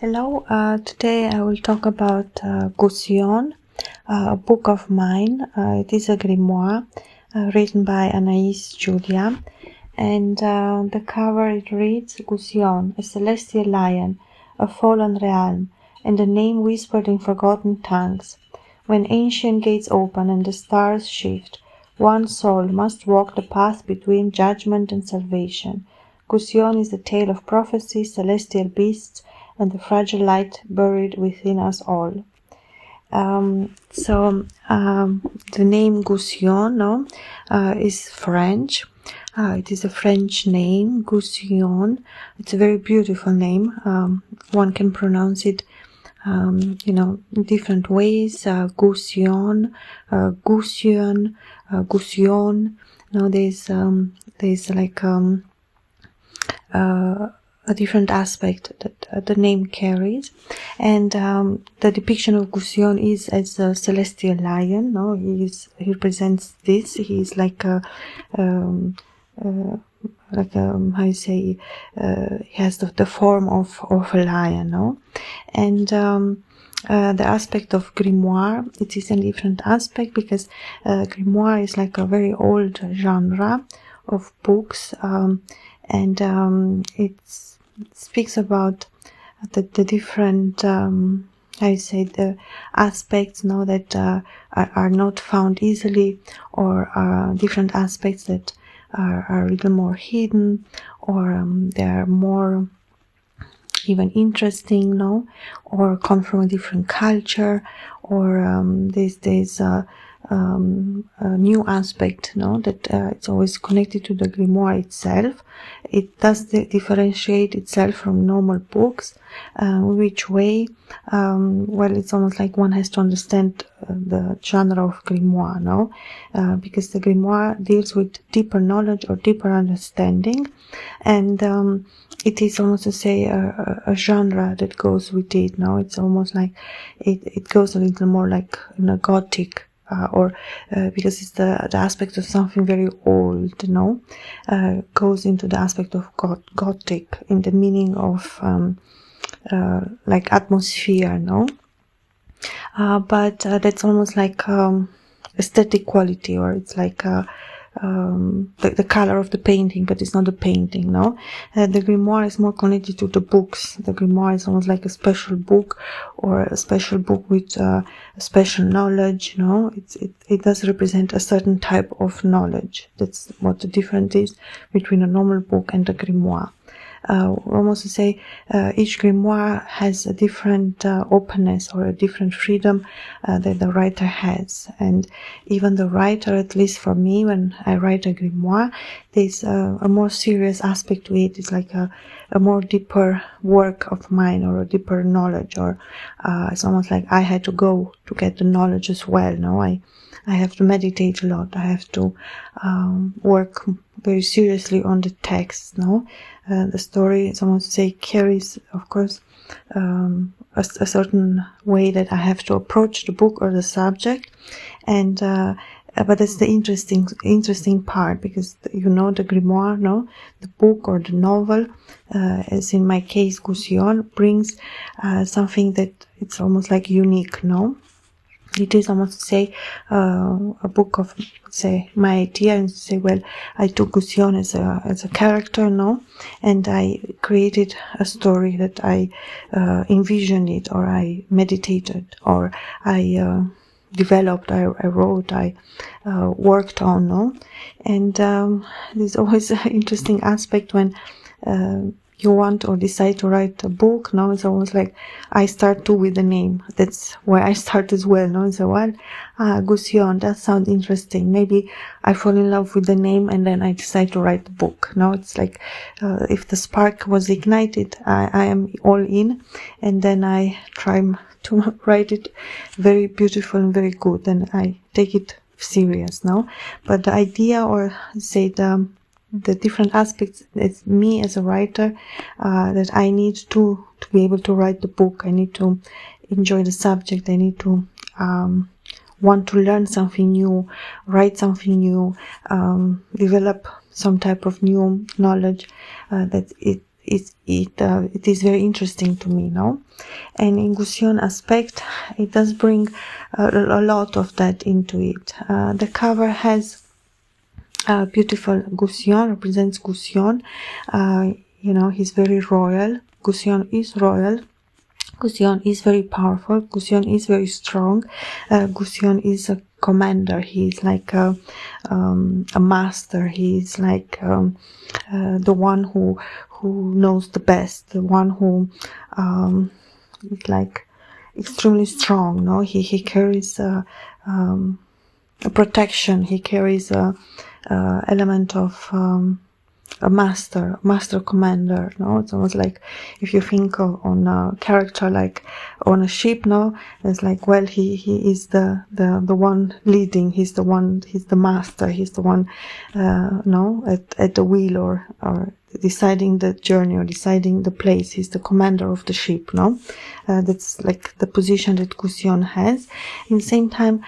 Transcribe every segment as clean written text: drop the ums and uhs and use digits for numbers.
Hello, today I will talk about Gusion, a book of mine. It is a grimoire written by Anaïs Giulia, and the cover it reads Gusion, a celestial lion, a fallen realm, and a name whispered in forgotten tongues. When ancient gates open and the stars shift, one soul must walk the path between judgment and salvation. Gusion is the tale of prophecy, celestial beasts, and the fragile light buried within us all. The name Gusion is French. It is a French name, Gusion. It's a very beautiful name. One can pronounce it, in different ways. Gusion, Gusion, Gusion. Now there's like a different aspect that the name carries, and the depiction of Gusion is as a celestial lion. No, he represents this. He is like a how you say, he has the form of a lion. No, and the aspect of grimoire, it is a different aspect because grimoire is like a very old genre of books, and it speaks about the different the aspects that are not found easily, or different aspects that are a little more hidden, or they are more even interesting, or come from a different culture, or there's a new aspect, that it's always connected to the grimoire itself. It does differentiate itself from normal books. Which way? Well, it's almost like one has to understand the genre of grimoire, because the grimoire deals with deeper knowledge or deeper understanding, and it is almost to say a genre that goes with it. It's almost like it goes a little more like in a Gothic. Because it's the aspect of something very old, goes into the aspect of Gothic in the meaning of like atmosphere, but that's almost like aesthetic quality, or it's like the color of the painting, but it's not the painting. The grimoire is more connected to the books. The grimoire is almost like a special book, or a special book with a special knowledge. It does represent a certain type of knowledge. That's what the difference is between a normal book and a grimoire. Almost to say, each grimoire has a different openness or a different freedom that the writer has, and even the writer, at least for me, when I write a grimoire, there's a more serious aspect to it. It's like a more deeper work of mine, or a deeper knowledge, or it's almost like I had to go to get the knowledge as well. I have to meditate a lot. I have to work very seriously on the text. The story, someone to say, carries, of course, a certain way that I have to approach the book or the subject, and but that's the interesting part, because the grimoire, the book or the novel, as in my case, Gusion, brings something that it's almost like unique. It is almost to say a book of, say, my idea, and say, well, I took Gusion as a character, and I created a story that I envisioned it, or I meditated, or I developed, I wrote, I worked on, and there's always an interesting aspect when you want or decide to write a book. It's almost like I start too with the name. That's where I start as well. So, Gusion, that sounds interesting. Maybe I fall in love with the name, and then I decide to write the book. It's like if the spark was ignited, I am all in, and then I try to write it very beautiful and very good, and I take it serious. But the idea, or say the different aspects, it's me as a writer, that I need to be able to write the book. I need to enjoy the subject. I need to want to learn something new, write something new, develop some type of new knowledge, that it it is very interesting to me, no? And in Gusion aspect, it does bring a lot of that into it. The cover has beautiful Gusion, represents Gusion. You know, he's very royal. Gusion is royal. Gusion is very powerful. Gusion is very strong. Gusion is a commander. He's like a master. He's like the one who knows the best, the one who is like extremely strong. No, he carries a protection. He carries a element of a master commander. No, it's almost like if you think on a character like on a ship. No, it's like, well, he is the one leading. He's the master. He's the one no, at the wheel or deciding the journey or deciding the place. He's the commander of the ship. No, that's like the position that Gusion has. In the same time,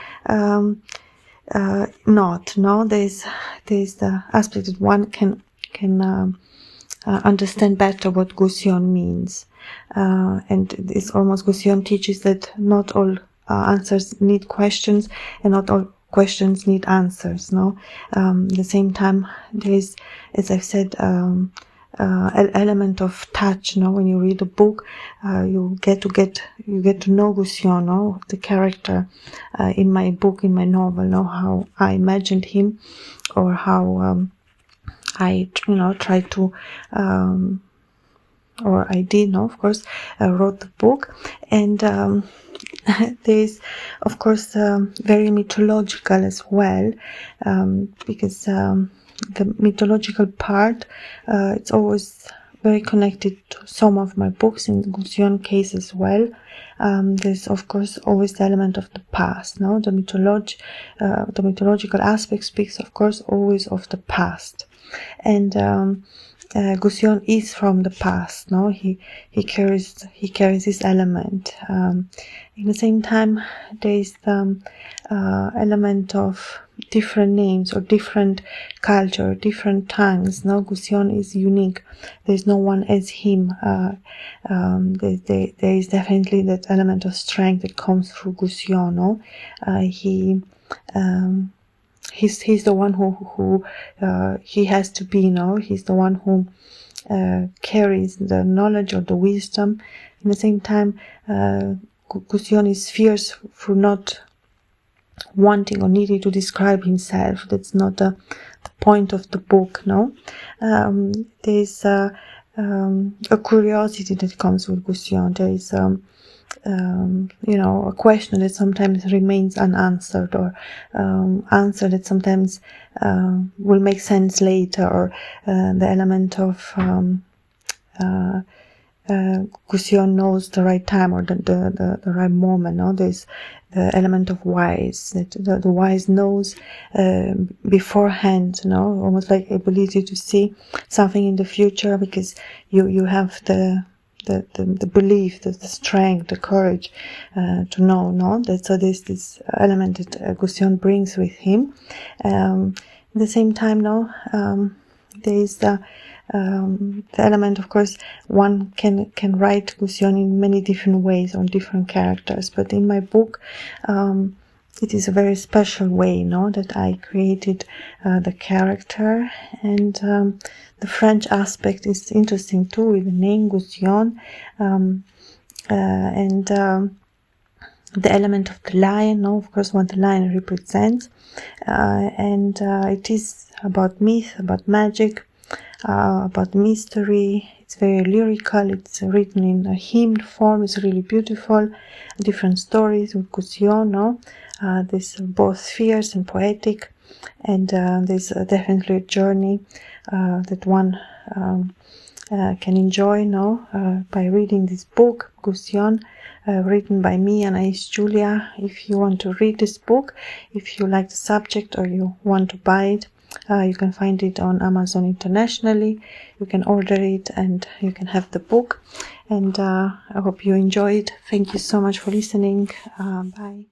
there's the aspect that one can understand better what Gusion means, and it's almost Gusion teaches that not all answers need questions, and not all questions need answers. No, at the same time, there is, as I've said, an element of touch. No, when you read a book, you get to know Gusion, no, the character. In my book, in my novel, no, how I imagined him, or how I tried to, or I did, no, of course, wrote the book. And there's, of course, very mythological as well, because the mythological part, it's always very connected to some of my books, in the Gusion case as well. There's, of course, always the element of the past. No, the mythological aspect speaks, of course, always of the past. And Gusion is from the past. No, he carries this element. In the same time, there is the element of different names or different culture, different tongues. No, Gusion is unique. There is no one as him. There is definitely that element of strength that comes through Gusion. No, he's the one who he has to be. No, he's the one who carries the knowledge or the wisdom. In the same time, Gusion is fierce for not wanting or needing to describe himself. That's not the point of the book. No, there's a curiosity that comes with Gusion. There is a question that sometimes remains unanswered, or answer that sometimes will make sense later, or the element of Gusion knows the right time or the right moment. No, there's the element of wise, that the wise knows beforehand. No, almost like ability to see something in the future, because you have the belief, the strength, the courage to know. No, so there's this element that Gusion brings with him. At the same time, no, there is the element, of course, one can write Gusion in many different ways on different characters, but in my book, it is a very special way, no, that I created the character. And the French aspect is interesting too, with the name Gusion, and the element of the lion, no, of course, what the lion represents, and it is about myth, about magic, about mystery. It's very lyrical. It's written in a hymn form. It's really beautiful. Different stories with Gusion, no? There's both fierce and poetic, and there's definitely a journey that one can enjoy, no? By reading this book, Gusion, written by me, Anaïs Giulia. If you want to read this book, if you like the subject or you want to buy it, you can find it on Amazon internationally. You can order it and you can have the book. And I hope you enjoy it. Thank you so much for listening. Bye.